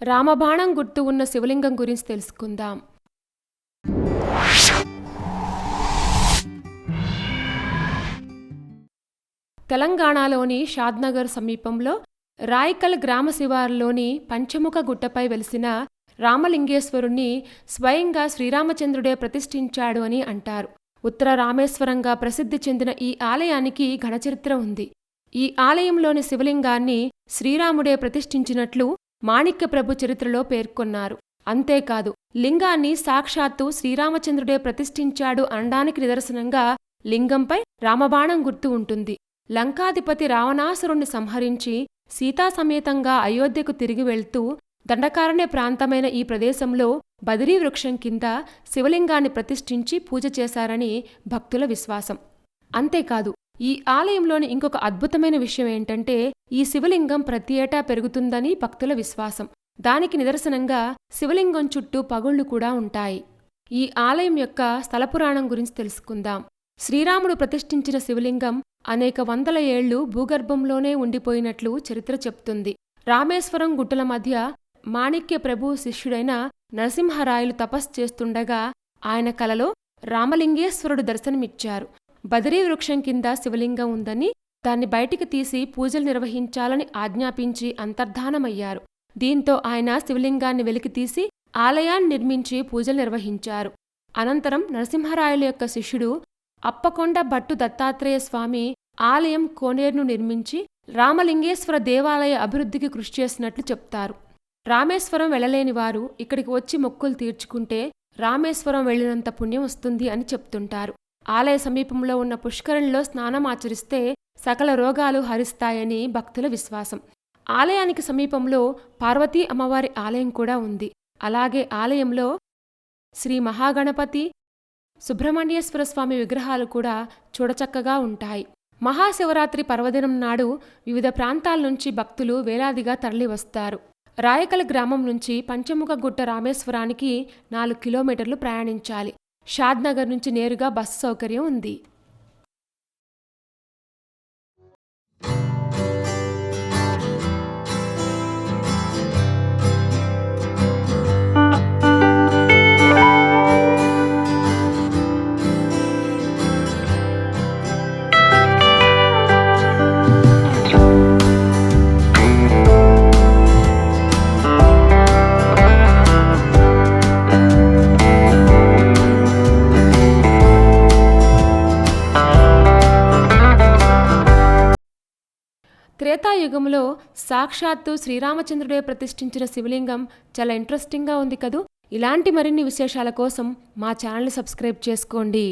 రామబాణం గుర్తు ఉన్న శివలింగం గురించి తెలుసుకుందాం. తెలంగాణలోని షాద్నగర్ సమీపంలో రాయికల్ గ్రామ శివారులోని పంచముఖ గుట్టపై వెలిసిన రామలింగేశ్వరుణ్ణి స్వయంగా శ్రీరామచంద్రుడే ప్రతిష్ఠించాడు అని అంటారు. ఉత్తర రామేశ్వరంగా ప్రసిద్ధి చెందిన ఈ ఆలయానికి ఘనచరిత్ర ఉంది. ఈ ఆలయంలోని శివలింగాన్ని శ్రీరాముడే ప్రతిష్ఠించినట్లు మాణిక్యప్రభు చరిత్రలో పేర్కొన్నారు. అంతేకాదు, లింగాన్ని సాక్షాత్తు శ్రీరామచంద్రుడే ప్రతిష్ఠించాడు అనడానికి నిదర్శనంగా లింగంపై రామబాణం గుర్తు ఉంటుంది. లంకాధిపతి రావణాసురుణ్ణి సంహరించి సీతాసమేతంగా అయోధ్యకు తిరిగి వెళ్తూ దండకారణ్య ప్రాంతమైన ఈ ప్రదేశంలో బదిరీ వృక్షం కింద శివలింగాన్ని ప్రతిష్ఠించి పూజ చేశారని భక్తుల విశ్వాసం. అంతేకాదు, ఈ ఆలయంలోని ఇంకొక అద్భుతమైన విషయం ఏంటంటే ఈ శివలింగం ప్రతి ఏటా పెరుగుతుందని భక్తుల విశ్వాసం. దానికి నిదర్శనంగా శివలింగం చుట్టూ పగుళ్లు కూడా ఉంటాయి. ఈ ఆలయం యొక్క స్థలపురాణం గురించి తెలుసుకుందాం. శ్రీరాముడు ప్రతిష్ఠించిన శివలింగం అనేక వందల ఏళ్లు భూగర్భంలోనే ఉండిపోయినట్లు చరిత్ర చెప్తుంది. రామేశ్వరం గుట్టల మధ్య మాణిక్య ప్రభు శిష్యుడైన నరసింహరాయలు తపస్సు చేస్తుండగా ఆయన కలలో రామలింగేశ్వరుడు దర్శనమిచ్చారు. బదరీ వృక్షం కింద శివలింగం ఉందని, దాన్ని బయటికి తీసి పూజలు నిర్వహించాలని ఆజ్ఞాపించి అంతర్ధానమయ్యారు. దీంతో ఆయన శివలింగాన్ని వెలికితీసి ఆలయాన్ని నిర్మించి పూజలు నిర్వహించారు. అనంతరం నరసింహరాయల యొక్క శిష్యుడు అప్పకొండ భట్టు దత్తాత్రేయ స్వామి ఆలయం కోనేరును నిర్మించి రామలింగేశ్వర దేవాలయ అభివృద్ధికి కృషి చేసినట్లు చెప్తారు. రామేశ్వరం వెళ్లలేని వారు ఇక్కడికి వచ్చి మొక్కులు తీర్చుకుంటే రామేశ్వరం వెళ్లినంత పుణ్యం వస్తుంది అని చెప్తుంటారు. ఆలయ సమీపంలో ఉన్న పుష్కరిణిలో స్నానం ఆచరిస్తే సకల రోగాలు హరిస్తాయని భక్తుల విశ్వాసం. ఆలయానికి సమీపంలో పార్వతీ అమ్మవారి ఆలయం కూడా ఉంది. అలాగే ఆలయంలో శ్రీ మహాగణపతి, సుబ్రహ్మణ్యేశ్వర స్వామి విగ్రహాలు కూడా చూడచక్కగా ఉంటాయి. మహాశివరాత్రి పర్వదినం నాడు వివిధ ప్రాంతాల నుంచి భక్తులు వేలాదిగా తరలివస్తారు. రాయకల్ గ్రామం నుంచి పంచముఖ గుట్ట రామేశ్వరానికి 4 కిలోమీటర్లు ప్రయాణించాలి. షాద్నగర్ నుంచి నేరుగా బస్సు సౌకర్యం ఉంది. త్రేతాయుగంలో సాక్షాత్తు శ్రీరామచంద్రుడే ప్రతిష్ఠించిన శివలింగం చాలా ఇంట్రెస్టింగ్గా ఉంది కదూ. ఇలాంటి మరిన్ని విశేషాల కోసం మా ఛానల్ని సబ్స్క్రైబ్ చేసుకోండి.